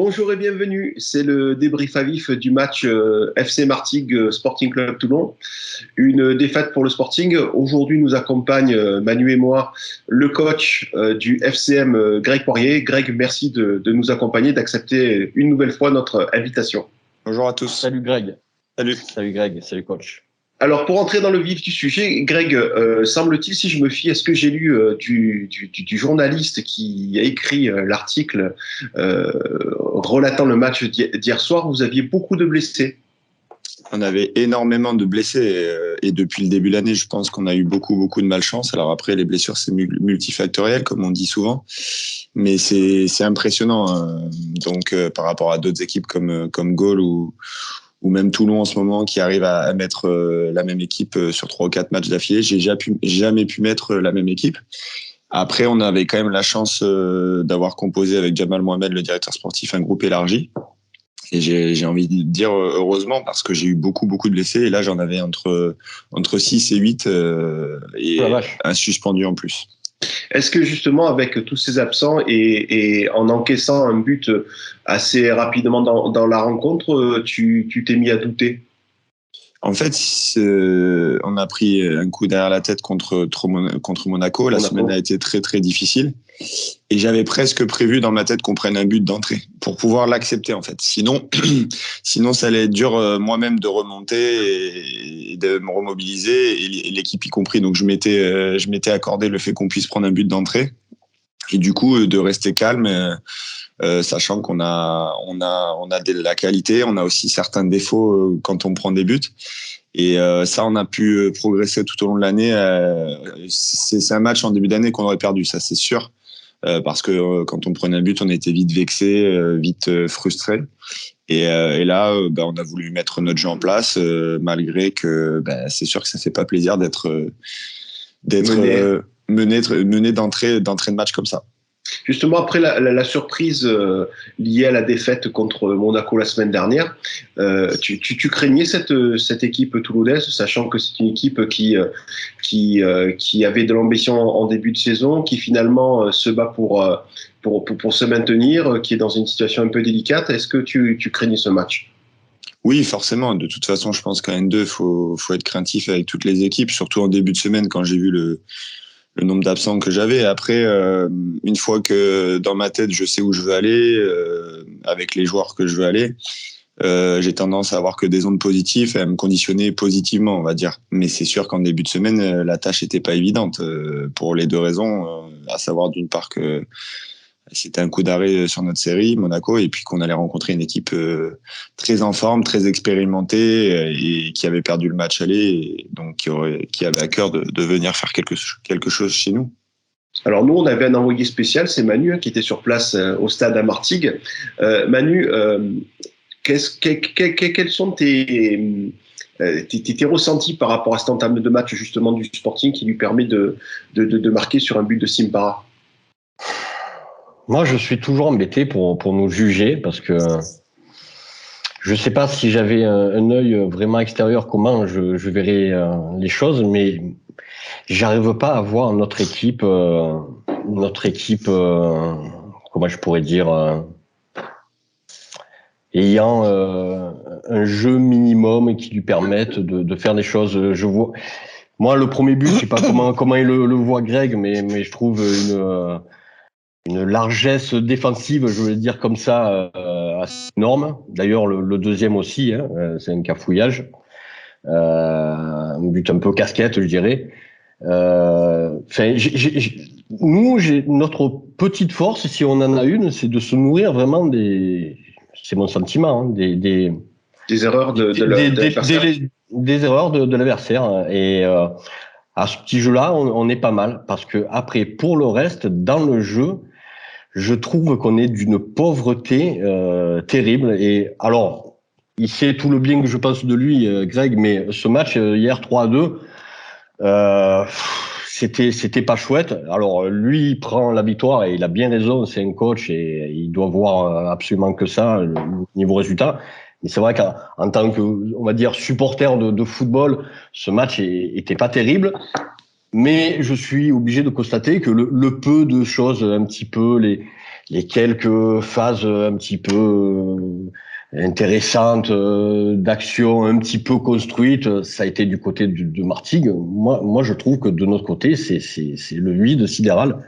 Bonjour et bienvenue, c'est le débrief à vif du match FC Martigues Sporting Club Toulon. Une défaite pour le Sporting. Aujourd'hui nous accompagne Manu et moi, le coach du FCM Greg Poirier. Greg, merci de nous accompagner, d'accepter une nouvelle fois notre invitation. Bonjour à tous. Salut Greg. Salut Greg, salut coach. Alors pour entrer dans le vif du sujet, Greg, semble-t-il, si je me fie à ce que j'ai lu du journaliste qui a écrit l'article relatant le match d'hier soir, vous aviez beaucoup de blessés. On avait énormément de blessés et depuis le début de l'année, je pense qu'on a eu beaucoup de malchance. Alors après, les blessures, c'est multifactoriel, comme on dit souvent, mais c'est impressionnant. Donc par rapport à d'autres équipes comme Gaulle ou même Toulon en ce moment qui arrive à mettre la même équipe sur 3 ou 4 matchs d'affilée. J'ai jamais pu mettre la même équipe. Après, on avait quand même la chance d'avoir composé avec Jamal Mohamed, le directeur sportif, un groupe élargi. Et j'ai envie de dire heureusement parce que j'ai eu beaucoup de blessés. Et là, j'en avais entre 6 et 8 et un suspendu en plus. Est-ce que justement, avec tous ces absents et en encaissant un but assez rapidement dans la rencontre, tu t'es mis à douter? En fait, on a pris un coup derrière la tête contre Monaco. La semaine a été très difficile. Et j'avais presque prévu dans ma tête qu'on prenne un but d'entrée pour pouvoir l'accepter, en fait. Sinon, ça allait être dur moi-même de remonter et de me remobiliser, et l'équipe y compris. Donc, je m'étais accordé le fait qu'on puisse prendre un but d'entrée. Et du coup, de rester calme, sachant qu'on a de la qualité, on a aussi certains défauts quand on prend des buts. Et ça, on a pu progresser tout au long de l'année. C'est un match en début d'année qu'on aurait perdu, ça c'est sûr. Parce que quand on prenait un but, on était vite vexé, vite frustré. Et là, on a voulu mettre notre jeu en place, malgré que c'est sûr que ça fait pas plaisir d'être mené d'entrée de match comme ça. Justement, après la surprise liée à la défaite contre Monaco la semaine dernière, tu craignais cette équipe toulounaise, sachant que c'est une équipe qui avait de l'ambition en début de saison, qui finalement se bat pour se maintenir, qui est dans une situation un peu délicate. Est-ce que tu craignais ce match? Oui, forcément. De toute façon, je pense qu'en N2, faut être craintif avec toutes les équipes, surtout en début de semaine quand j'ai vu le nombre d'absents que j'avais. Après, une fois que dans ma tête, je sais où je veux aller, avec les joueurs que je veux aller, j'ai tendance à avoir que des ondes positives et à me conditionner positivement, on va dire. Mais c'est sûr qu'en début de semaine, la tâche n'était pas évidente pour les deux raisons, à savoir d'une part que c'était un coup d'arrêt sur notre série, Monaco, et puis qu'on allait rencontrer une équipe très en forme, très expérimentée et qui avait perdu le match aller, et donc qui avait à cœur de venir faire quelque chose chez nous. Alors nous, on avait un envoyé spécial, c'est Manu, qui était sur place au stade à Martigues. Manu, quels sont tes ressentis par rapport à cet entame de match justement du Sporting qui lui permet de marquer sur un but de Simpara? Moi, je suis toujours embêté pour nous juger parce que je sais pas si j'avais un œil vraiment extérieur comment je verrais les choses, mais j'arrive pas à voir notre équipe, comment je pourrais dire, ayant un jeu minimum qui lui permette de faire des choses. Je vois, moi, le premier but, je sais pas comment il le voit Greg, mais je trouve une largesse défensive, je vais le dire comme ça, assez énorme. D'ailleurs, le deuxième aussi, c'est un cafouillage. Un but un peu casquette, je dirais. Nous, notre petite force, si on en a une, c'est de se nourrir vraiment c'est mon sentiment, des erreurs de l'adversaire. Des erreurs de l'adversaire. Et à ce petit jeu-là, on est pas mal. Parce que après, pour le reste, dans le jeu, je trouve qu'on est d'une pauvreté terrible. Et alors, il sait tout le bien que je pense de lui, Greg, mais ce match hier 3-2, c'était pas chouette. Alors lui, il prend la victoire et il a bien raison. C'est un coach et il doit voir absolument que ça, le niveau résultat. Mais c'est vrai qu'en tant que, on va dire, supporter de football, ce match était pas terrible. Mais je suis obligé de constater que le peu de choses, un petit peu les quelques phases un petit peu intéressantes d'action un petit peu construites, ça a été du côté de Martigues. Moi, je trouve que de notre côté, c'est le vide sidéral.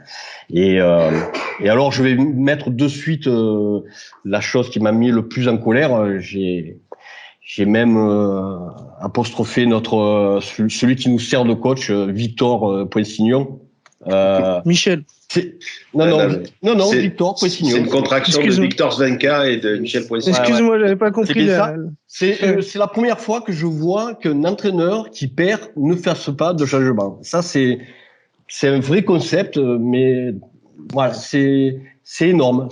Et alors, je vais mettre de suite la chose qui m'a mis le plus en colère. J'ai même apostrophé celui qui nous sert de coach, Victor Poinsignon. Michel. Non, Victor Poinsignon. C'est une contraction de Victor Svenka et de Michel Poinsignon. Excuse-moi, j'avais pas compris. C'est la première fois que je vois qu'un entraîneur qui perd ne fasse pas de changement. Ça, c'est un vrai concept, mais voilà, c'est énorme.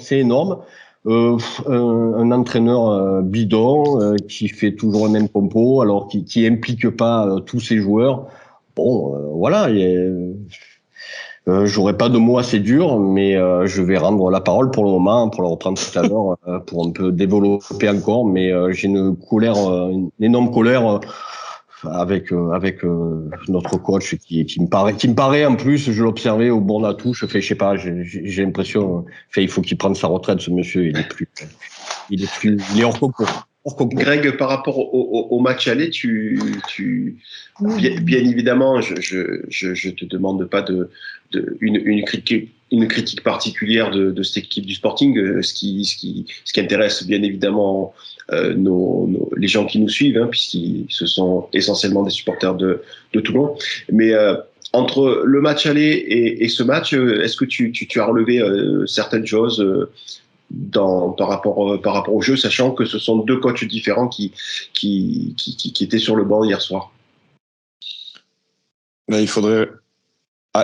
Un entraîneur bidon qui fait toujours le même compo, alors qui implique pas tous ses joueurs. Bon, voilà. J'aurais pas de mots assez durs, mais je vais rendre la parole pour le moment, pour le reprendre tout à l'heure, pour un peu développer encore. Mais j'ai une énorme colère avec notre coach qui me paraît en plus, je l'observais au bord de la touche, je sais pas, j'ai l'impression, il faut qu'il prenne sa retraite, ce monsieur, il est hors concours. Greg, par rapport au match aller, bien évidemment, je te demande pas une critique particulière de cette équipe du Sporting. Ce qui intéresse bien évidemment les gens qui nous suivent, puisqu'ils ce sont essentiellement des supporters de Toulon. Mais entre le match aller et ce match, est-ce que tu as relevé certaines choses par rapport au jeu, sachant que ce sont deux coachs différents qui étaient sur le banc hier soir? Il faudrait...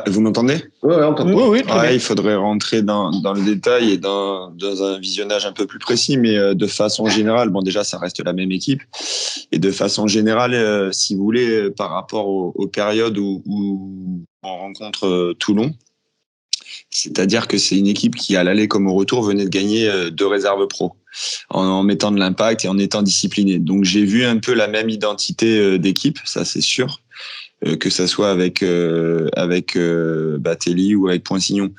vous m'entendez? Oui, très bien. Il faudrait rentrer dans le détail et dans un visionnage un peu plus précis, mais de façon générale, déjà ça reste la même équipe, et de façon générale, si vous voulez, par rapport aux périodes où on rencontre Toulon, c'est-à-dire que c'est une équipe qui, à l'aller comme au retour, venait de gagner 2 réserves pro en mettant de l'impact et en étant disciplinée. Donc j'ai vu un peu la même identité d'équipe, ça c'est sûr, que ça soit avec Batelli ou avec Poinsignon.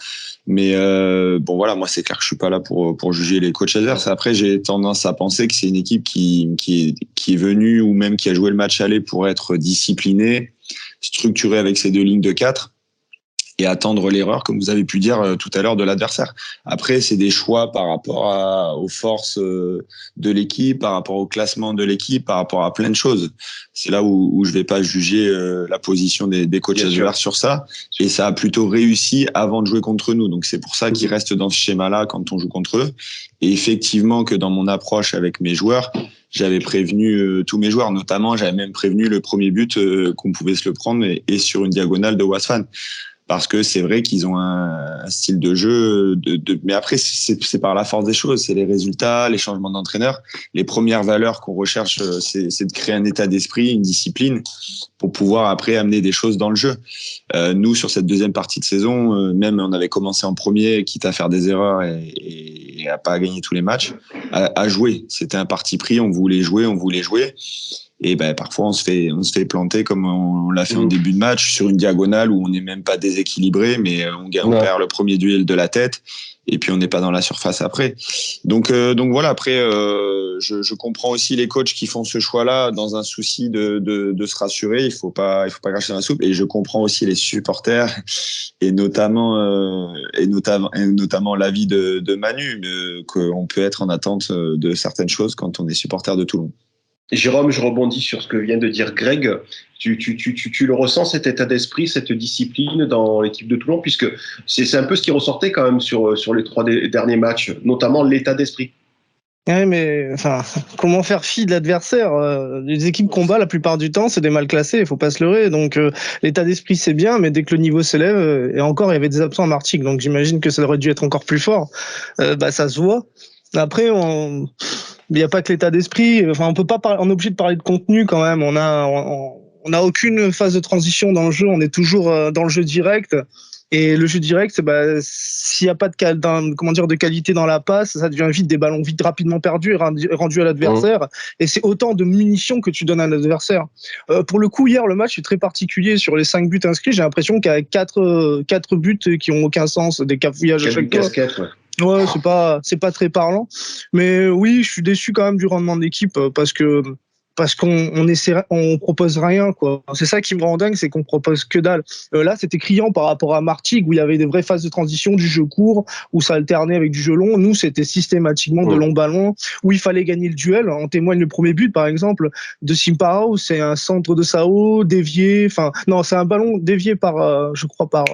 Mais voilà, moi c'est clair que je suis pas là pour juger les coachs adverses. Après, j'ai tendance à penser que c'est une équipe qui est venue, ou même qui a joué le match aller, pour être disciplinée, structurée avec ses 2 lignes de 4. Et attendre l'erreur, comme vous avez pu dire tout à l'heure, de l'adversaire. Après, c'est des choix par rapport aux forces de l'équipe, par rapport au classement de l'équipe, par rapport à plein de choses. C'est là où je vais pas juger la position des coachs adverses sur ça. Et ça a plutôt réussi avant de jouer contre nous. Donc c'est pour ça qu'ils restent dans ce schéma-là quand on joue contre eux. Et effectivement que dans mon approche avec mes joueurs, j'avais prévenu tous mes joueurs, notamment j'avais même prévenu le premier but qu'on pouvait se le prendre et sur une diagonale de Wasfan. Parce que c'est vrai qu'ils ont un style de jeu, mais après c'est par la force des choses, c'est les résultats, les changements d'entraîneur. Les premières valeurs qu'on recherche, c'est de créer un état d'esprit, une discipline, pour pouvoir après amener des choses dans le jeu. Nous, sur cette deuxième partie de saison, même on avait commencé en premier, quitte à faire des erreurs et à pas gagner tous les matchs, à jouer. C'était un parti pris, on voulait jouer. Et parfois on se fait planter comme on l'a fait en début de match sur une diagonale où on n'est même pas déséquilibré, mais on perd le premier duel de la tête et puis on n'est pas dans la surface après. Donc voilà, après je comprends aussi les coachs qui font ce choix-là dans un souci de se rassurer. Il faut pas cracher dans la soupe, et je comprends aussi les supporters et notamment l'avis de Manu, qu'on peut être en attente de certaines choses quand on est supporter de Toulon. Jérôme, je rebondis sur ce que vient de dire Greg. Tu le ressens, cet état d'esprit, cette discipline dans l'équipe de Toulon, puisque c'est un peu ce qui ressortait quand même sur les 3 derniers matchs, notamment l'état d'esprit. Oui, mais comment faire fi de l'adversaire? Les équipes qu'on bat la plupart du temps, c'est des mal classés, il faut pas se leurrer. Donc l'état d'esprit c'est bien, mais dès que le niveau s'élève, et encore il y avait des absents à Martigues, donc j'imagine que ça aurait dû être encore plus fort. Ça se voit. Après, il n'y a pas que l'état d'esprit. On peut pas on est obligé de parler de contenu quand même. On a aucune phase de transition dans le jeu. On est toujours dans le jeu direct. Et le jeu direct, s'il n'y a pas de qualité dans la passe, ça devient vite des ballons vite rapidement perdus et rendus à l'adversaire. Et c'est autant de munitions que tu donnes à l'adversaire. Pour le coup, hier, le match est très particulier. Sur les 5 buts inscrits, j'ai l'impression qu'il y a 4 buts qui ont aucun sens, des cafouillages à chaque fois. Ouais, c'est pas très parlant. Mais oui, je suis déçu quand même du rendement de l'équipe parce on propose rien, quoi. C'est ça qui me rend dingue, c'est qu'on propose que dalle. Là, c'était criant par rapport à Martigues où il y avait des vraies phases de transition, du jeu court, où ça alternait avec du jeu long. Nous, c'était systématiquement de longs ballons où il fallait gagner le duel. En témoigne le premier but, par exemple, de Simpara où c'est un centre de Sao dévié. Enfin, non, c'est un ballon dévié je crois par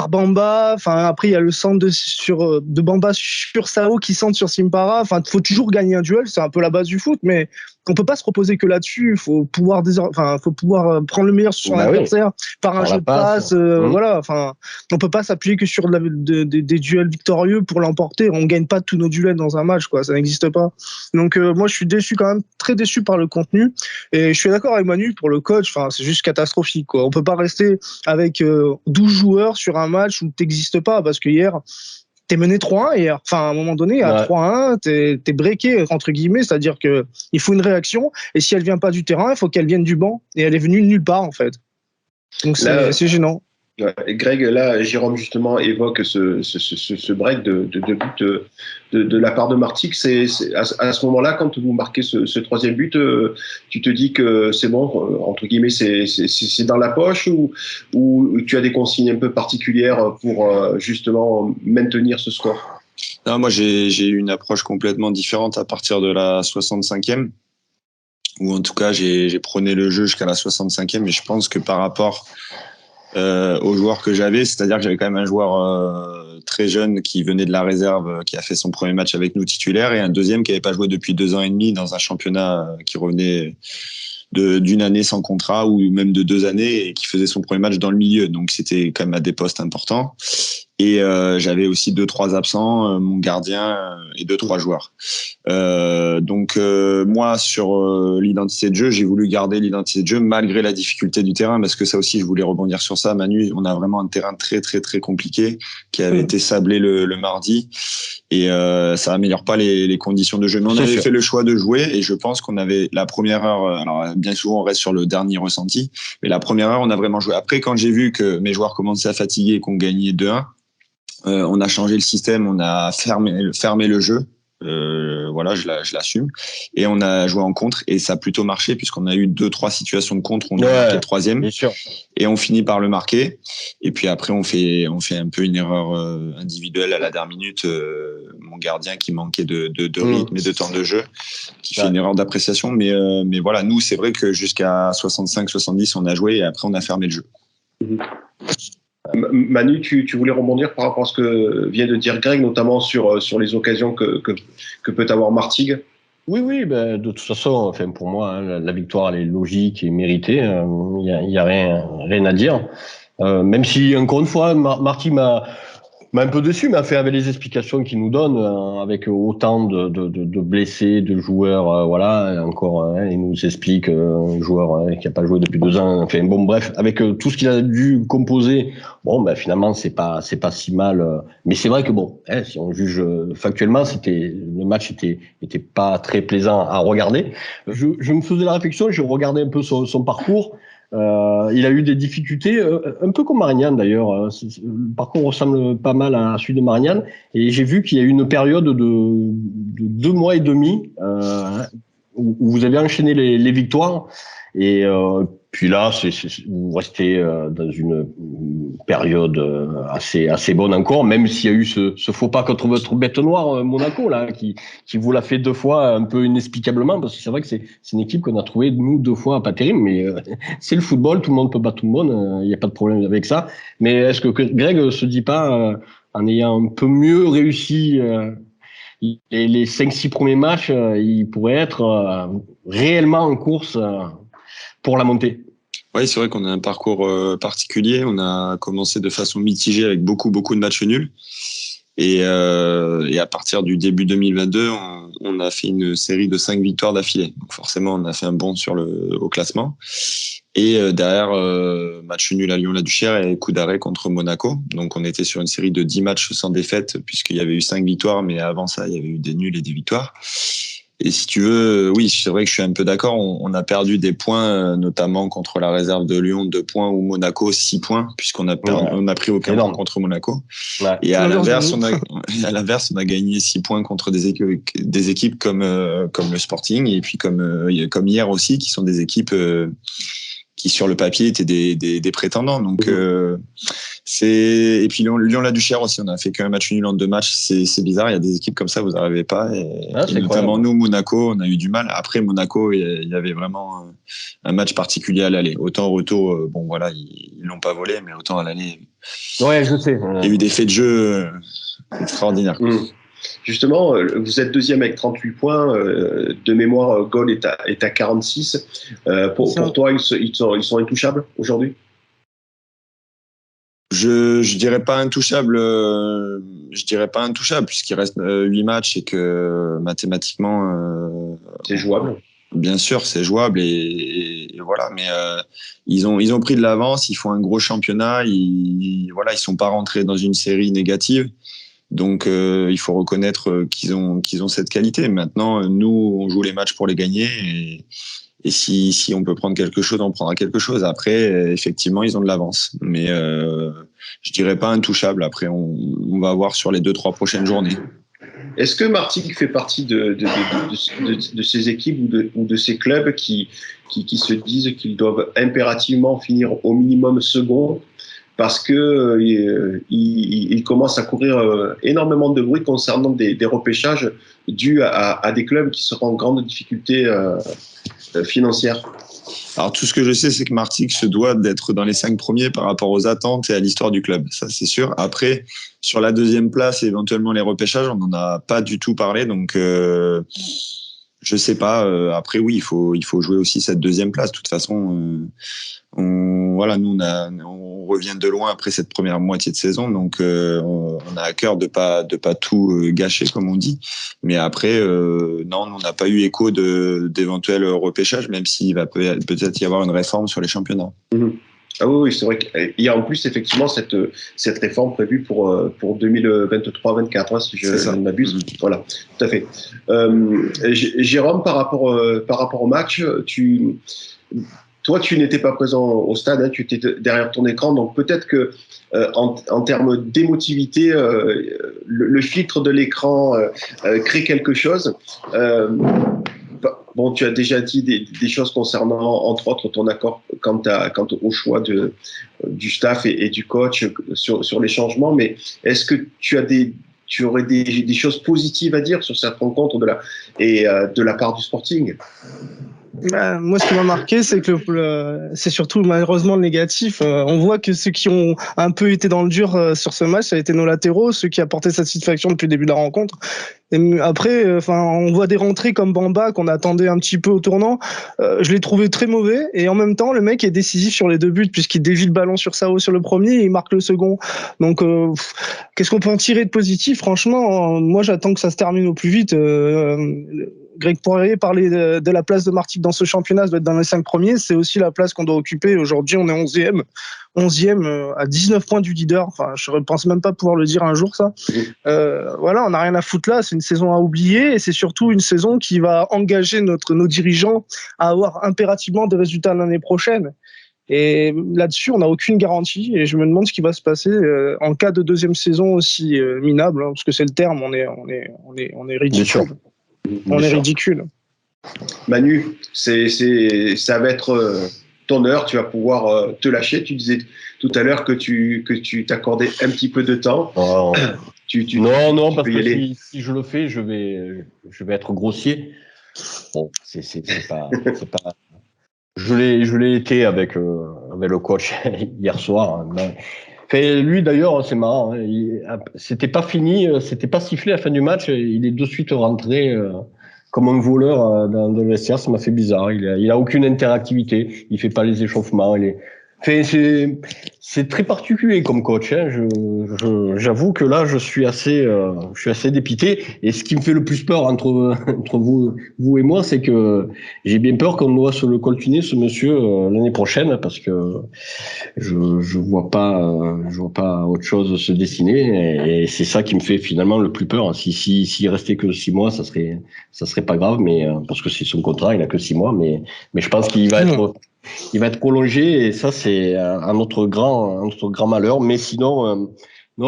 Bamba. Enfin, après, il y a le centre de Bamba sur Sao qui centre sur Simpara. Enfin, il faut toujours gagner un duel. C'est un peu la base du foot, mais on peut pas se reposer que là-dessus. Il faut pouvoir prendre le meilleur sur l'adversaire par un jeu de passe. Voilà. Enfin, on peut pas s'appuyer que sur des duels victorieux pour l'emporter. On gagne pas tous nos duels dans un match, quoi. Ça n'existe pas. Donc, moi, je suis déçu quand même, très déçu par le contenu. Et je suis d'accord avec Manu pour le coach. Enfin, c'est juste catastrophique, quoi. On peut pas rester avec 12 joueurs sur un match où t'existes pas, parce que hier, t'es mené 3-1 hier. Enfin, à un moment donné, à 3-1, t'es breaké, entre guillemets, c'est-à-dire que il faut une réaction, et si elle vient pas du terrain, il faut qu'elle vienne du banc, et elle est venue de nulle part, en fait. Donc c'est gênant. Ouais. Greg, là, Jérôme justement évoque ce break de but de la part de Martigues. C'est à ce moment-là, quand vous marquez ce troisième but, tu te dis que c'est bon, entre guillemets, c'est dans la poche, ou tu as des consignes un peu particulières pour justement maintenir ce score? Non, moi j'ai eu une approche complètement différente à partir de la 65e, ou en tout cas j'ai prôné le jeu jusqu'à la 65e, et je pense que par rapport aux joueurs que j'avais, c'est-à-dire que j'avais quand même un joueur très jeune qui venait de la réserve, qui a fait son premier match avec nous titulaire, et un deuxième qui n'avait pas joué depuis 2 ans et demi dans un championnat qui revenait d'une année sans contrat, ou même de 2 années, et qui faisait son premier match dans le milieu. Donc c'était quand même à des postes importants. Et j'avais aussi 2-3 absents, mon gardien et 2-3 joueurs. Donc moi, sur l'identité de jeu, j'ai voulu garder l'identité de jeu malgré la difficulté du terrain, parce que ça aussi, je voulais rebondir sur ça, Manu. On a vraiment un terrain très très très compliqué qui avait été sablé le mardi, et ça améliore pas les conditions de jeu. Mais on avait fait le choix de jouer, et je pense qu'on avait la première heure. Alors bien souvent, on reste sur le dernier ressenti, mais la première heure, on a vraiment joué. Après, quand j'ai vu que mes joueurs commençaient à fatiguer et qu'on gagnait 2-1, on a changé le système, on a fermé le jeu. Voilà, je l'assume. Et on a joué en contre, et ça a plutôt marché, puisqu'on a eu 2-3 situations de contre. On a marqué le troisième, bien sûr, et on finit par le marquer. Et puis après, on fait un peu une erreur individuelle à la dernière minute. Mon gardien qui manquait de rythme et de temps de jeu, qui fait une erreur d'appréciation. Mais voilà, nous, c'est vrai que jusqu'à 65-70, on a joué, et après, on a fermé le jeu. Manu, tu voulais rebondir par rapport à ce que vient de dire Greg, notamment sur les occasions que peut avoir Martigues? Oui, ben, de toute façon, enfin, pour moi, hein, la victoire, elle est logique et méritée. Il y a rien à dire. Même si, encore une fois, Martigues m'a un peu déçu, mais enfin, avec les explications qu'il nous donne, avec autant de blessés, de joueurs, voilà, encore, il nous explique un joueur qui a pas joué depuis 2 ans. Enfin, bon, bref, avec tout ce qu'il a dû composer, bon, ben finalement, c'est pas si mal. Mais c'est vrai que bon, si on juge factuellement, le match était pas très plaisant à regarder. Je me faisais la réflexion, je regardais un peu son parcours. Il a eu des difficultés, un peu comme Marignane d'ailleurs. Le parcours ressemble pas mal à celui de Marignane, et j'ai vu qu'il y a eu une période de 2 mois et demi où vous avez enchaîné les victoires, et puis là, vous restez dans une période assez bonne encore, même s'il y a eu ce faux pas contre votre bête noire, Monaco, là, qui vous l'a fait 2 fois un peu inexplicablement, parce que c'est vrai que c'est une équipe qu'on a trouvé, nous, 2 fois pas terrible, mais c'est le football, tout le monde peut battre tout le monde, il n'y a pas de problème avec ça. Mais est-ce que Greg se dit pas, en ayant un peu mieux réussi les 5-6 premiers matchs, il pourrait être réellement en course pour la montée? Oui, c'est vrai qu'on a un parcours particulier. On a commencé de façon mitigée avec beaucoup de matchs nuls. Et à partir du début 2022, on a fait une série de 5 victoires d'affilée. Donc forcément, on a fait un bond au classement. Et derrière, match nul à Lyon-la-Duchère et coup d'arrêt contre Monaco. Donc on était sur une série de 10 matchs sans défaite, puisqu'il y avait eu 5 victoires, mais avant ça, il y avait eu des nuls et des victoires. Et si tu veux, oui, c'est vrai que je suis un peu d'accord. On a perdu des points, notamment contre la réserve de Lyon, 2 points, ou Monaco, 6 points, puisqu'on a on a pris aucun point contre Monaco. Ouais. Et à l'inverse, on a gagné 6 points contre des équipes comme le Sporting, et puis comme hier aussi, qui sont des équipes qui sur le papier étaient des prétendants. Donc et puis Lyon-La-Duchère aussi, on a fait qu'un match nul en 2 matchs. C'est bizarre, il y a des équipes comme ça, vous n'arrivez pas. Et notamment nous, Monaco, on a eu du mal. Après Monaco, il y avait vraiment un match particulier à l'aller. Autant au retour, bon voilà, ils l'ont pas volé, mais autant à l'aller. Ouais, je sais. Il y a eu des faits de jeu extraordinaires. Justement, vous êtes deuxième avec 38 points. De mémoire, Gaulle est à 46. Pour toi, ils sont intouchables aujourd'hui? Je dirais pas intouchable. Je dirais pas intouchable puisqu'il reste 8 matchs et que mathématiquement c'est jouable. Bien sûr, c'est jouable et voilà. Mais ils ont pris de l'avance. Ils font un gros championnat. Ils sont pas rentrés dans une série négative. Donc il faut reconnaître qu'ils ont cette qualité. Maintenant, nous, on joue les matchs pour les gagner et si on peut prendre quelque chose, on prendra quelque chose. Après, effectivement, ils ont de l'avance, mais je dirais pas intouchable. Après, on va voir sur les 2-3 prochaines journées. Est-ce que Martigues fait partie de ces équipes ou de ces clubs qui se disent qu'ils doivent impérativement finir au minimum second? Parce que il commence à courir énormément de bruit concernant des repêchages dus à des clubs qui seront en grande difficulté financière. Alors tout ce que je sais, c'est que Martigues se doit d'être dans les 5 premiers par rapport aux attentes et à l'histoire du club. Ça, c'est sûr. Après, sur la deuxième place et éventuellement les repêchages, on n'en a pas du tout parlé. Donc, je sais pas. Après, oui, il faut jouer aussi cette deuxième place. De toute façon, nous, on revient de loin après cette première moitié de saison, donc on a à cœur de pas tout gâcher comme on dit. Mais après, non, on n'a pas eu écho d'éventuels repêchages, même s'il va peut-être y avoir une réforme sur les championnats. Ah oui, c'est vrai qu'il y a en plus effectivement cette réforme prévue pour 2023-24, hein, si je ne m'abuse. Voilà, tout à fait. Jérôme, par rapport au match, toi, tu n'étais pas présent au stade, hein, tu étais derrière ton écran, donc peut-être que en termes d'émotivité, le filtre de l'écran crée quelque chose. Bon, tu as déjà dit des choses concernant, entre autres, ton accord quant au choix du staff et du coach sur les changements, mais est-ce que tu aurais des choses positives à dire sur cette rencontre de la part du Sporting? Moi, ce qui m'a marqué, c'est que c'est surtout malheureusement le négatif. On voit que ceux qui ont un peu été dans le dur sur ce match, ça a été nos latéraux, ceux qui apportaient satisfaction depuis le début de la rencontre. Et après, on voit des rentrées comme Bamba qu'on attendait un petit peu au tournant. Je l'ai trouvé très mauvais et en même temps, le mec est décisif sur les 2 buts puisqu'il dévie le ballon sur Sao sur le premier et il marque le second. Donc, qu'est-ce qu'on peut en tirer de positif? Franchement, moi, j'attends que ça se termine au plus vite. Greg Poirier parlait de la place de Martigues dans ce championnat, ça doit être dans les 5 premiers, c'est aussi la place qu'on doit occuper. Aujourd'hui, on est 11e à 19 points du leader. Enfin, je ne pense même pas pouvoir le dire un jour, ça. Voilà, on n'a rien à foutre là, c'est une saison à oublier et c'est surtout une saison qui va engager nos dirigeants à avoir impérativement des résultats l'année prochaine. Et là-dessus, on n'a aucune garantie et je me demande ce qui va se passer en cas de deuxième saison aussi minable, hein, parce que c'est le terme, on est ridicule. On est ridicule. Manu, ça va être ton heure, tu vas pouvoir te lâcher. Tu disais tout à l'heure que tu t'accordais un petit peu de temps. Non, non, parce que si je le fais, je vais être grossier. Bon, c'est pas. Je l'ai été avec le coach hier soir. Lui d'ailleurs, c'est marrant. C'était pas fini, c'était pas sifflé à la fin du match. Il est de suite rentré comme un voleur dans le vestiaire. Ça m'a fait bizarre. Il a aucune interactivité. Il fait pas les échauffements. C'est très particulier comme coach. Hein. J'avoue que là, je suis assez dépité. Et ce qui me fait le plus peur entre vous et moi, c'est que j'ai bien peur qu'on doit se le coltiner, ce monsieur, l'année prochaine, parce que je vois pas autre chose se dessiner. Et c'est ça qui me fait finalement le plus peur. S'il restait que 6 mois, ça serait pas grave, mais parce que c'est son contrat, il a que 6 mois, mais je pense qu'il va être prolongé, et ça c'est un autre grand malheur. Mais sinon, je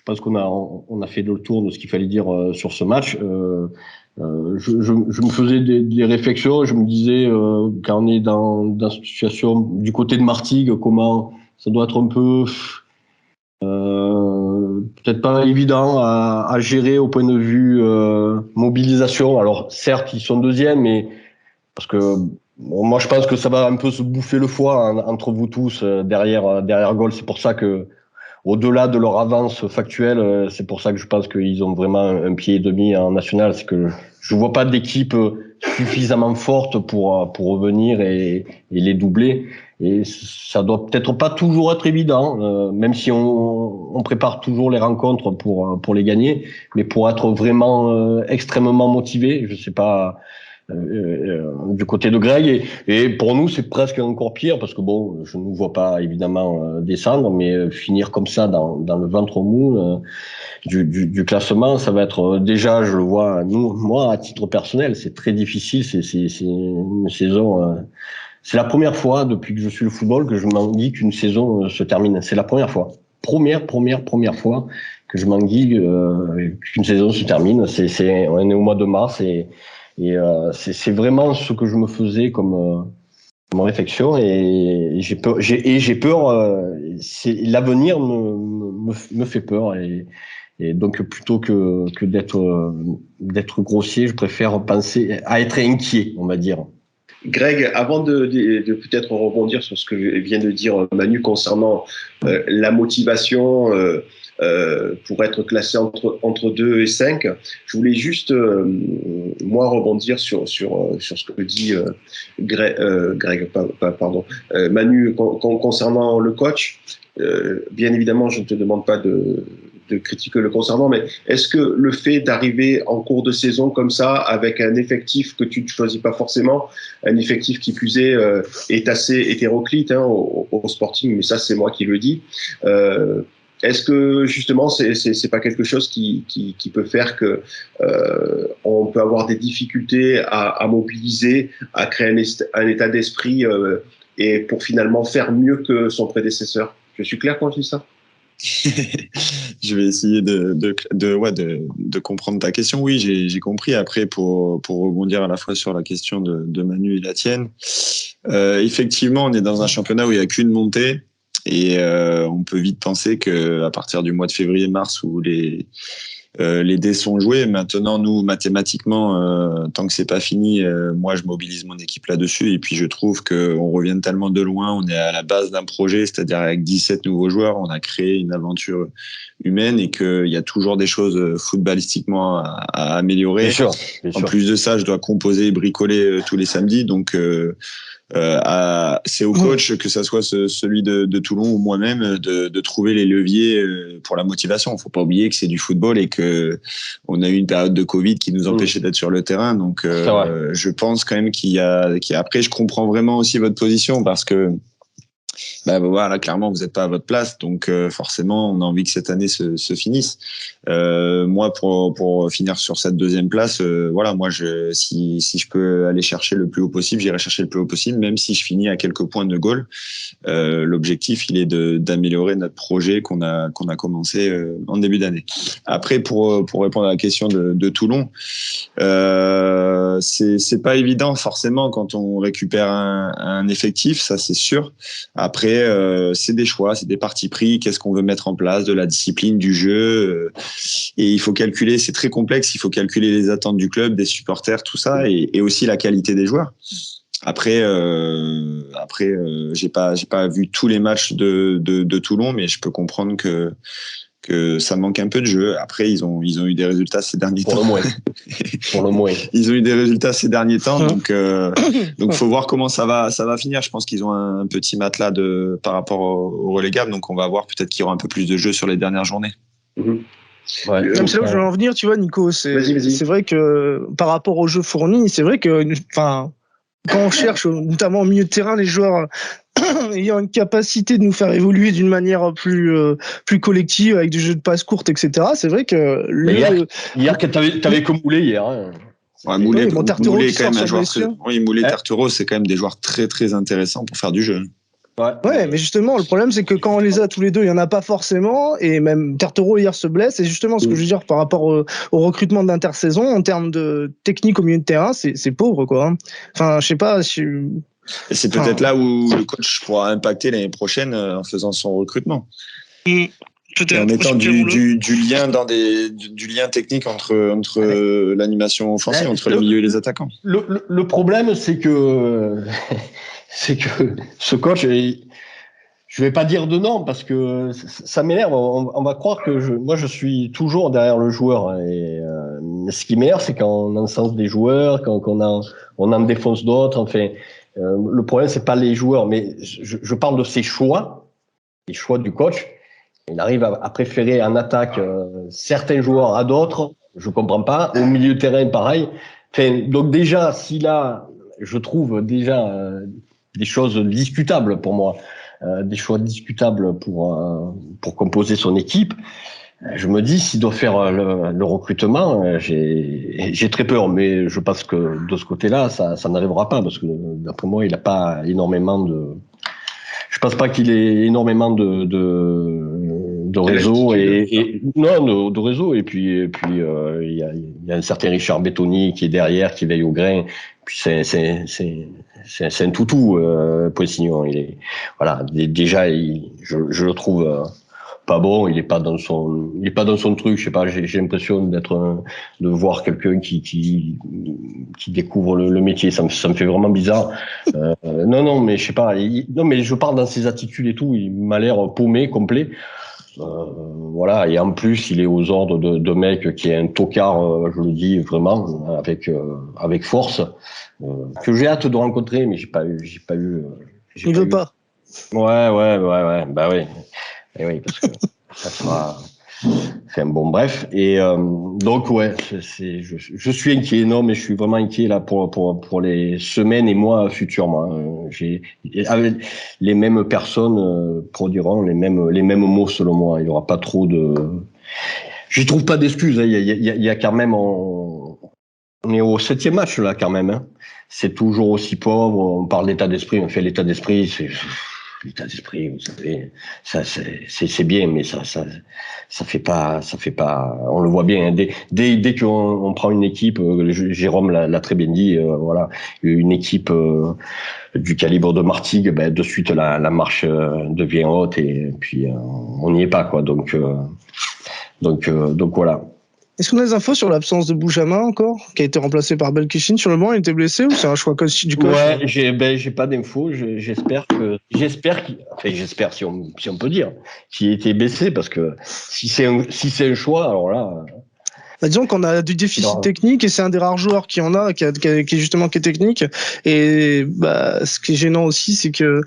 pense qu'on a fait le tour de ce qu'il fallait dire sur ce match. Je me faisais des réflexions. Je me disais quand on est dans une situation du côté de Martigues, comment ça doit être un peu peut-être pas évident à gérer au point de vue mobilisation. Alors certes, ils sont deuxième, mais parce que moi je pense que ça va un peu se bouffer le foie entre vous tous derrière goal. C'est pour ça que au-delà de leur avance factuelle, c'est pour ça que je pense qu'ils ont vraiment un pied et demi en national. C'est que je vois pas d'équipe suffisamment forte pour revenir et les doubler. Et ça doit peut-être pas toujours être évident, même si on prépare toujours les rencontres pour les gagner, mais pour être vraiment extrêmement motivé, je sais pas. Du côté de Greg, et pour nous c'est presque encore pire, parce que bon, je ne nous vois pas évidemment descendre, mais finir comme ça dans le ventre mou du classement, ça va être déjà, je le vois, moi à titre personnel, c'est très difficile. C'est une saison, c'est la première fois depuis que je suis le football que je m'ennuie qu'une saison se termine. C'est la première fois, première fois que je m'ennuie qu'une saison se termine. On est au mois de mars, et c'est vraiment ce que je me faisais comme réflexion, et j'ai peur. L'avenir me fait peur, et donc plutôt que d'être grossier, je préfère penser à être inquiet, on va dire. Greg, avant de peut-être rebondir sur ce que vient de dire Manu concernant la motivation pour être classé entre 2 et 5, je voulais juste moi rebondir sur ce que dit Manu concernant le coach. Bien évidemment, je ne te demande pas de critiquer le concernant, mais est-ce que le fait d'arriver en cours de saison comme ça, avec un effectif que tu ne choisis pas forcément, un effectif qui plus est assez hétéroclite au Sporting, mais ça c'est moi qui le dis, est-ce que justement c'est pas quelque chose qui peut faire que on peut avoir des difficultés à mobiliser, à créer un état d'esprit et pour finalement faire mieux que son prédécesseur? Je suis clair quand je dis ça? Je vais essayer de comprendre ta question. Oui, j'ai compris. Après, pour rebondir à la fois sur la question de Manu et la tienne, effectivement, on est dans un championnat où il n'y a qu'une montée, et on peut vite penser que à partir du mois de février-mars, où les dés sont joués. Maintenant, nous, mathématiquement, tant que c'est pas fini, moi, je mobilise mon équipe là-dessus. Et puis, je trouve qu'on revient tellement de loin. On est à la base d'un projet, c'est-à-dire avec 17 nouveaux joueurs, on a créé une aventure humaine, et qu'il y a toujours des choses footballistiquement à améliorer. Bien sûr. En plus de ça, je dois composer et bricoler tous les samedis. Donc, c'est au coach, que ça soit celui de Toulon ou moi-même, de trouver les leviers pour la motivation. Faut pas oublier que c'est du football, et que on a eu une période de Covid qui nous empêchait d'être sur le terrain. Donc je pense quand même qu'il y a après, je comprends vraiment aussi votre position, parce que voilà, clairement vous n'êtes pas à votre place, donc forcément on a envie que cette année se finisse. Moi, pour finir sur cette deuxième place, voilà, moi si je peux aller chercher le plus haut possible, j'irai chercher le plus haut possible, même si je finis à quelques points de goal. L'objectif, il est d'améliorer notre projet qu'on a commencé en début d'année. Après, pour répondre à la question de Toulon, c'est pas évident forcément quand on récupère un effectif, ça c'est sûr. Après, c'est des choix, c'est des partis pris. Qu'est-ce qu'on veut mettre en place, de la discipline, du jeu, et il faut calculer. C'est très complexe. Il faut calculer les attentes du club, des supporters, tout ça, et aussi la qualité des joueurs. Après, j'ai pas vu tous les matchs de Toulon, mais je peux comprendre que que ça manque un peu de jeu. Après, ils ont eu des résultats ces derniers temps. Pour le moins. Ils ont eu des résultats ces derniers temps, donc faut voir comment ça va finir. Je pense qu'ils ont un petit matelas par rapport au relégable, donc on va voir peut-être qu'il y aura un peu plus de jeu sur les dernières journées. Ouais. C'est là où je voulais en venir, tu vois, Nico. C'est vrai que par rapport au jeu fourni, c'est vrai que, quand on cherche, notamment au milieu de terrain, les joueurs ayant une capacité de nous faire évoluer d'une manière plus collective, avec du jeu de passe courte, etc. C'est vrai que hier que t'avais que Moulé hier. Hein. Ouais, Moulé, quand même un joueur très... Oui, Moulé, Tarturo, c'est quand même des joueurs très très intéressants pour faire du jeu. Ouais, mais justement, le problème, c'est que quand on les a tous les deux, il n'y en a pas forcément. Et même Tarturo, hier, se blesse. Et justement, ce que je veux dire par rapport au recrutement d'intersaison, en termes de technique au milieu de terrain, c'est pauvre, quoi. Enfin, je sais pas si... Et c'est peut-être là où le coach pourra impacter l'année prochaine en faisant son recrutement. Peut-être. En mettant du lien technique entre l'animation offensive, entre les milieux et les attaquants. Le problème, c'est que ce coach, je vais pas dire de nom parce que ça m'énerve. On va croire que moi je suis toujours derrière le joueur. Et ce qui m'énerve, c'est quand on encense des joueurs, quand on en défonce d'autres. Enfin, le problème, c'est pas les joueurs, mais je parle de ses choix, les choix du coach. Il arrive à préférer en attaque certains joueurs à d'autres. Je comprends pas. Au milieu de terrain, pareil. Enfin, donc déjà, s'il a, je trouve déjà des choses discutables pour moi, des choix discutables pour composer son équipe. Je me dis, s'il doit faire le recrutement, j'ai très peur, mais je pense que de ce côté-là, ça n'arrivera pas parce que d'après moi, il n'a pas énormément de. Je pense pas qu'il ait énormément de réseau de réseau et puis il y a un certain Richard Bettoni qui est derrière, qui veille au grain. Puis c'est un toutou, Poissignon. Il est voilà, déjà je le trouve pas bon. Il est pas dans son truc. Je sais pas. J'ai l'impression de voir quelqu'un qui découvre le métier. Ça me fait vraiment bizarre. Non, mais je sais pas. Non, mais je parle dans ses attitudes et tout. Il m'a l'air paumé, complet. Voilà, et en plus il est aux ordres de mec qui est un tocard, je le dis vraiment avec force, que j'ai hâte de rencontrer, mais j'ai pas eu. Il veut pas. Ouais, bah oui, et oui, parce que ça sera. Enfin bon, bref, et donc ouais, je suis inquiet, non, mais je suis vraiment inquiet là pour les semaines et mois futurs. Moi, les mêmes personnes produiront les mêmes mots selon moi. Il y aura pas trop de. J'y trouve pas d'excuses. Hein. Il y a quand même on est au 7e match là quand même. Hein. C'est toujours aussi pauvre. On parle d'état d'esprit. On fait l'état d'esprit. L'état d'esprit, vous savez, ça c'est bien, mais ça fait pas. On le voit bien. Hein. Dès qu'on prend une équipe, Jérôme l'a très bien dit. Voilà, une équipe du calibre de Martigues, ben de suite la marche devient haute et puis on n'y est pas quoi. Donc voilà. Est-ce qu'on a des infos sur l'absence de Boujama encore, qui a été remplacé par Belkichin sur le banc? Il était blessé ou c'est un choix du coach? Ouais, j'ai pas d'infos. J'espère si on peut dire qu'il a été blessé, parce que si c'est un choix, alors là. Bah, disons qu'on a du déficit technique et c'est un des rares joueurs qui en a, qui est technique. Et bah, ce qui est gênant aussi, c'est que,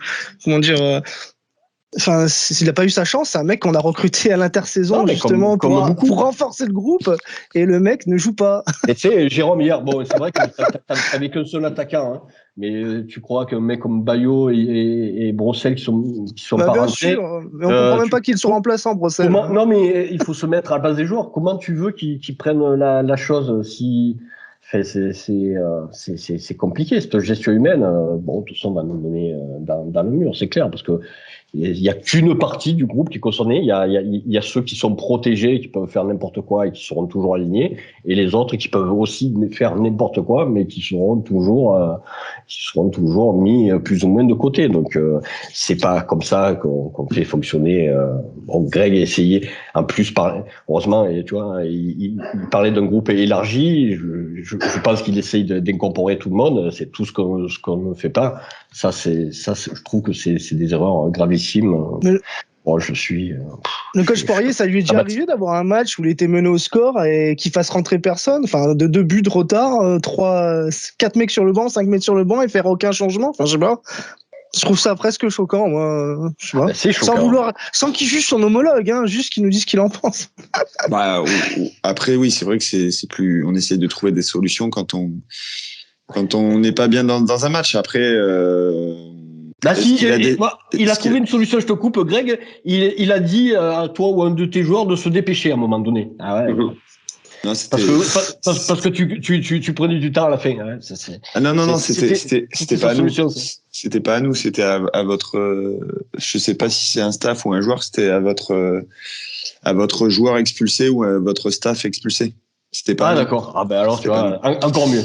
comment dire. Enfin, s'il n'a pas eu sa chance, c'est un mec qu'on a recruté à l'intersaison justement pour renforcer le groupe, et le mec ne joue pas. Et tu sais, Jérôme, hier, bon, c'est vrai que t'avais qu'un seul attaquant, hein, mais tu crois qu'un mec comme Bayo et Brossel qui sont pas bien rentrés. Sûr, mais on comprend même pas qu'ils sont remplaçants, Brossel. Non, mais il faut se mettre à la base des joueurs. Comment tu veux qu'ils prennent la chose si. Enfin, c'est compliqué cette gestion humaine. Bon, tout ça va nous mener dans le mur, c'est clair, parce que il y a qu'une partie du groupe qui est concernée. Il y a ceux qui sont protégés, qui peuvent faire n'importe quoi et qui seront toujours alignés, et les autres qui peuvent aussi faire n'importe quoi, mais qui seront toujours mis plus ou moins de côté. Donc c'est pas comme ça qu'on fait fonctionner. Bon, Greg a essayé, en plus heureusement, et tu vois, il parlait d'un groupe élargi. Je pense qu'il essaye d'incorporer tout le monde. C'est tout ce qu'on ne fait pas. Ça, je trouve que c'est des erreurs gravissimes. Bon, je suis. Le coach Poirier, ça lui est déjà arrivé d'avoir un match où il était mené au score et qu'il fasse rentrer personne, enfin de 2 buts de retard, 4 mecs sur le banc, 5 mecs sur le banc et faire aucun changement. Enfin, je sais pas. Je trouve ça presque choquant, moi. Je sais pas. C'est choquant. Sans qu'il juge son homologue, hein, juste qu'il nous dise ce qu'il en pense. Après, oui, c'est vrai que c'est plus. On essaie de trouver des solutions quand on n'est pas bien dans un match. Après. Il a trouvé une solution, je te coupe, Greg. Il a dit à toi ou à un de tes joueurs de se dépêcher à un moment donné. Ah ouais. Non, parce que tu prenais du temps à la fin. Hein. Non, c'était pas à nous. C'était pas à nous, c'était à votre. Je sais pas si c'est un staff ou un joueur, c'était à votre joueur expulsé ou à votre staff expulsé. C'était pas. Ah d'accord. Ah ben alors tu vois, encore mieux.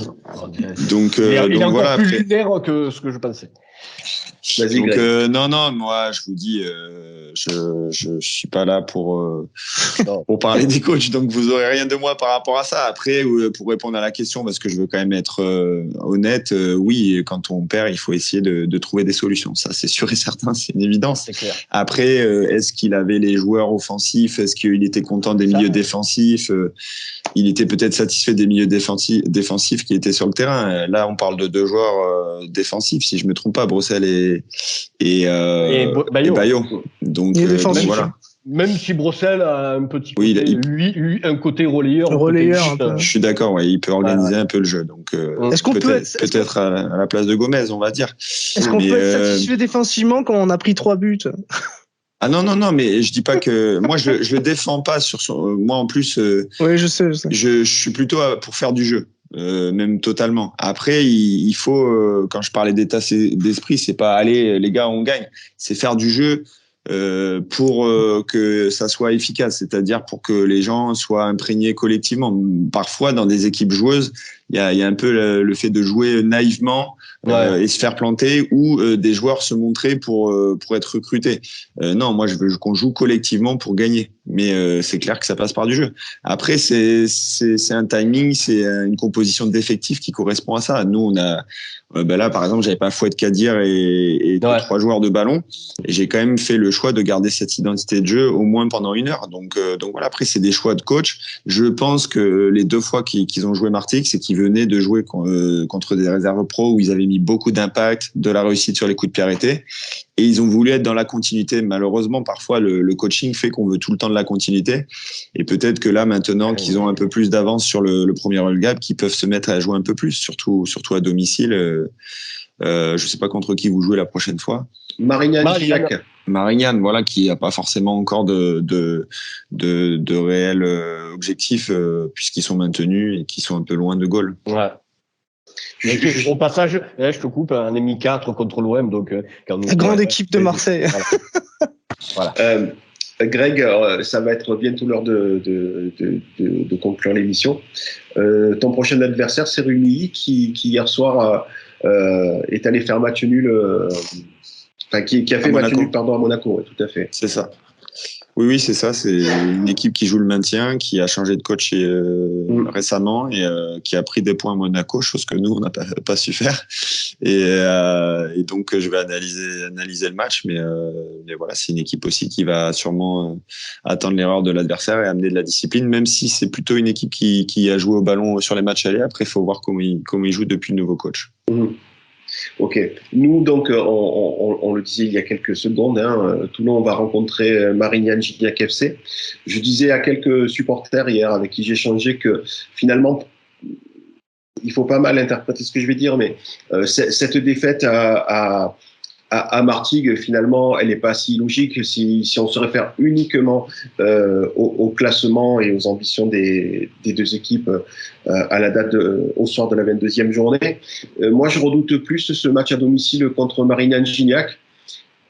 Donc il est encore voilà, plus lunaire que ce que je pensais. Donc non, moi je vous dis, je suis pas là pour parler des coachs, donc vous aurez rien de moi par rapport à ça. Après, pour répondre à la question, parce que je veux quand même être honnête, oui, quand on perd, il faut essayer de trouver des solutions. Ça, c'est sûr et certain, c'est une évidence. C'est clair. Après, est-ce qu'il avait les joueurs offensifs? Est-ce qu'il était content des milieux défensifs? Il était peut-être satisfait des milieux défensifs qui étaient sur le terrain. Là, on parle de 2 joueurs défensifs, si je me trompe pas, Brossel et Bayo. Donc voilà. Même si Brossel a un petit côté, lui un côté relayeur. Je suis d'accord, ouais, il peut organiser un peu le jeu. Donc est-ce qu'on peut-être à la place de Gomez, on va dire. Est-ce qu'on peut être satisfait défensivement quand on a pris 3 buts? Ah non, mais je dis pas que moi je le défends pas sur son. Moi en plus. Oui, je sais. Je suis plutôt pour faire du jeu. Même totalement. Après, il faut, quand je parlais d'état d'esprit, c'est pas aller, les gars, on gagne. C'est faire du jeu pour que ça soit efficace, c'est-à-dire pour que les gens soient imprégnés collectivement. Parfois, dans des équipes joueuses, il y a un peu le fait de jouer naïvement et se faire planter, ou des joueurs se montrer pour être recrutés. Non, moi je veux qu'on joue collectivement pour gagner, mais c'est clair que ça passe par du jeu. Après, c'est un timing, c'est une composition d'effectifs qui correspond à ça. Nous, on a là par exemple, j'avais pas Fouad Kadir et 3 joueurs de ballon, et j'ai quand même fait le choix de garder cette identité de jeu au moins pendant 1 heure. Donc voilà, après c'est des choix de coach. Je pense que les 2 fois qu'ils ont joué Martigues, c'est qu'ils venaient de jouer contre des réserves pro où ils avaient mis beaucoup d'impact, de la réussite sur les coups de pied arrêtés, et ils ont voulu être dans la continuité. Malheureusement, parfois le coaching fait qu'on veut tout le temps de la continuité, et peut-être que là maintenant qu'ils ont un peu plus d'avance sur le premier roll gap, qu'ils peuvent se mettre à jouer un peu plus, surtout à domicile. Je sais pas contre qui vous jouez la prochaine fois. Marignane, voilà, qui n'a pas forcément encore de réels objectifs, puisqu'ils sont maintenus et qui sont un peu loin de goal. Ouais. Au passage, je te coupe, un MI4 contre l'OM, donc grande équipe de Marseille. Voilà. Greg, ça va être bientôt l'heure de conclure l'émission. Ton prochain adversaire, c'est Rugby, qui hier soir est allé faire match nul. Qui a fait match nul, à Monaco, oui, tout à fait. C'est ça. Oui, c'est ça. C'est une équipe qui joue le maintien, qui a changé de coach récemment et qui a pris des points à Monaco, chose que nous, on n'a pas su faire. Et donc, je vais analyser le match. Mais voilà, c'est une équipe aussi qui va sûrement attendre l'erreur de l'adversaire et amener de la discipline, même si c'est plutôt une équipe qui a joué au ballon sur les matchs allés. Après, il faut voir comment il joue depuis le nouveau coach. Ok. Nous, donc, on le disait il y a quelques secondes, Toulon va rencontrer Marignane-Gignac FC. Je disais à quelques supporters hier avec qui j'ai échangé que finalement, il faut pas mal interpréter ce que je vais dire, mais cette défaite à Martigues, finalement, elle n'est pas si logique si on se réfère uniquement au classement et aux ambitions des 2 équipes à la date au soir de la 22e journée. Moi, je redoute plus ce match à domicile contre Marignane-Gignac,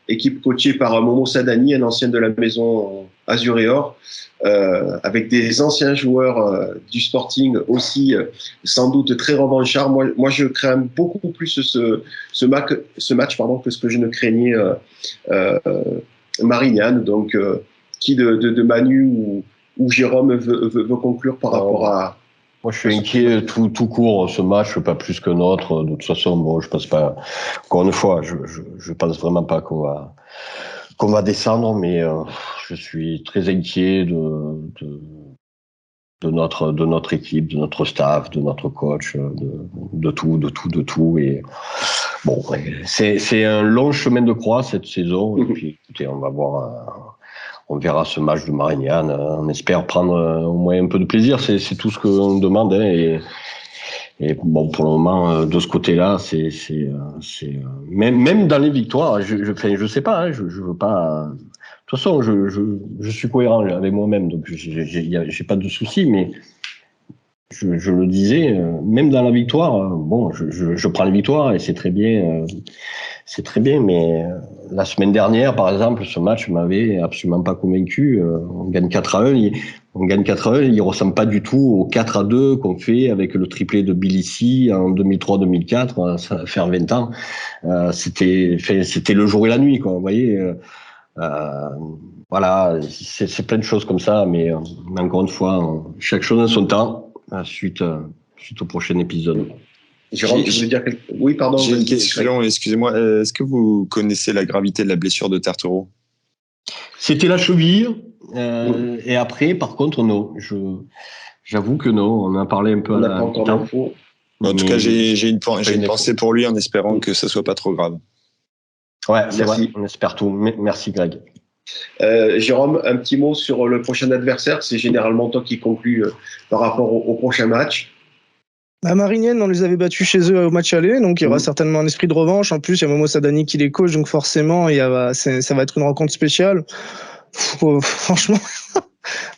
équipe coachée par Momo Sadani, un ancien de la maison Azur et Or, avec des anciens joueurs du Sporting aussi, sans doute très revanchards. Moi, je crains beaucoup plus ce match que ce que je ne craignais Marignane. Donc, qui de Manu ou Jérôme veut conclure par rapport à... Moi, je suis inquiet tout court, ce match, pas plus que notre. De toute façon, bon, je pense pas, encore une fois, je pense vraiment pas qu'on qu'on va descendre, mais je suis très inquiet de notre équipe, de notre staff, de notre coach, de tout. Et bon, c'est un long chemin de croix cette saison. Et puis, écoutez, on va voir, on verra ce match de Marignane. On espère prendre au moins un peu de plaisir. C'est tout ce qu'on demande. Hein, et bon, pour le moment, de ce côté-là, c'est même dans les victoires, je sais pas, hein, je veux pas. De toute façon, je suis cohérent avec moi-même, donc j'ai pas de souci, mais je le disais, même dans la victoire, bon, je prends les victoires et c'est très bien, mais la semaine dernière, par exemple, ce match m'avait absolument pas convaincu. On gagne 4-1, il ressemble pas du tout au 4-2 qu'on fait avec le triplé de Bilissi en 2003-2004, ça va faire 20 ans. C'était le jour et la nuit, quoi, vous voyez. Voilà, c'est plein de choses comme ça, mais encore une fois, chaque chose a son temps, suite au prochain épisode. Jérôme, tu voulais dire quelque chose ? Oui, pardon. J'ai une question, excusez-moi. Est-ce que vous connaissez la gravité de la blessure de Tertero ? C'était la cheville, et après, par contre, non. J'avoue que non, on en a parlé un peu on n'a pas encore d'infos. En tout cas, j'ai une pensée pour lui en espérant que ça soit pas trop grave. Ouais, c'est vrai, on espère tout. Merci Greg. Jérôme, un petit mot sur le prochain adversaire. C'est généralement toi qui conclus par rapport au prochain match. Marignane, on les avait battus chez eux au match aller, donc il y aura certainement un esprit de revanche. En plus, il y a Momo Sadani qui les coach, donc forcément, ça va être une rencontre spéciale. Franchement,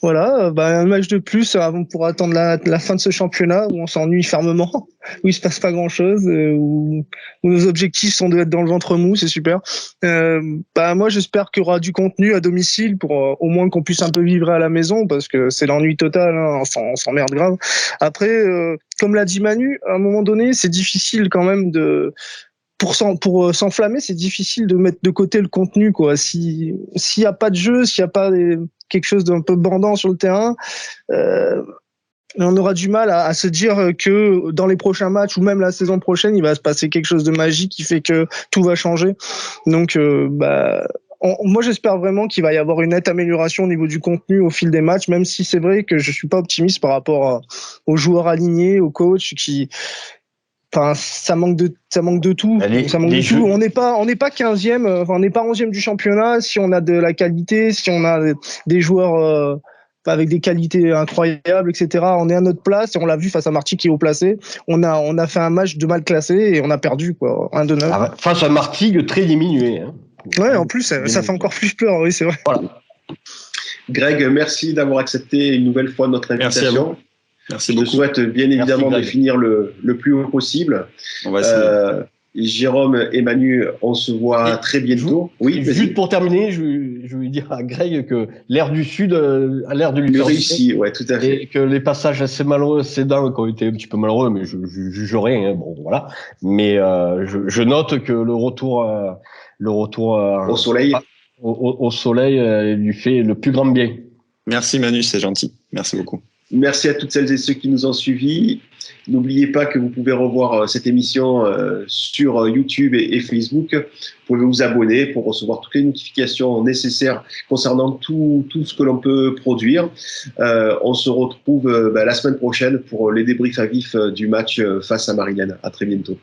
voilà, un match de plus pour attendre la fin de ce championnat où on s'ennuie fermement, où il se passe pas grand-chose, où nos objectifs sont d'être dans le ventre mou, c'est super. Moi, j'espère qu'il y aura du contenu à domicile pour au moins qu'on puisse un peu vivre à la maison, parce que c'est l'ennui total, hein, on s'emmerde grave. Après, comme l'a dit Manu, à un moment donné, c'est difficile quand même pour s'enflammer, c'est difficile de mettre de côté le contenu, quoi. S'il y a pas de jeu, s'il y a pas quelque chose d'un peu bandant sur le terrain, on aura du mal à se dire que dans les prochains matchs ou même la saison prochaine, il va se passer quelque chose de magique qui fait que tout va changer. Donc, moi, j'espère vraiment qu'il va y avoir une nette amélioration au niveau du contenu au fil des matchs, même si c'est vrai que je suis pas optimiste par rapport aux joueurs alignés, aux coachs qui. Enfin, ça manque de tout. Ça manque de tout. On n'est pas 15e, on n'est pas 11e du championnat. Si on a de la qualité, si on a des joueurs avec des qualités incroyables, etc. On est à notre place et on l'a vu face à Marty qui est haut placé. On a fait un match de mal classé et on a perdu, quoi. 1-2-9. Face à Marty très diminué. Hein. Ouais, en plus, ça fait encore plus peur. Oui, c'est vrai. Voilà. Greg, merci d'avoir accepté une nouvelle fois notre invitation. Merci beaucoup. Je te souhaite bien évidemment de finir le plus haut possible. On va essayer. Jérôme et Manu, on se voit très bientôt. Oui, juste pour terminer, je veux dire à Greg que l'air du Sud a l'air de lui réussi, ouais, tout à fait. Et que les passages assez malheureux, Sedan, qui ont été un petit peu malheureux, mais je juge rien, hein, bon, voilà. Mais je note que le retour au soleil, au soleil lui fait le plus grand bien. Merci Manu, c'est gentil. Merci beaucoup. Merci à toutes celles et ceux qui nous ont suivis. N'oubliez pas que vous pouvez revoir cette émission sur YouTube et Facebook. Vous pouvez vous abonner pour recevoir toutes les notifications nécessaires concernant tout ce que l'on peut produire. On se retrouve la semaine prochaine pour les débriefs à vif du match face à Marignane. À très bientôt.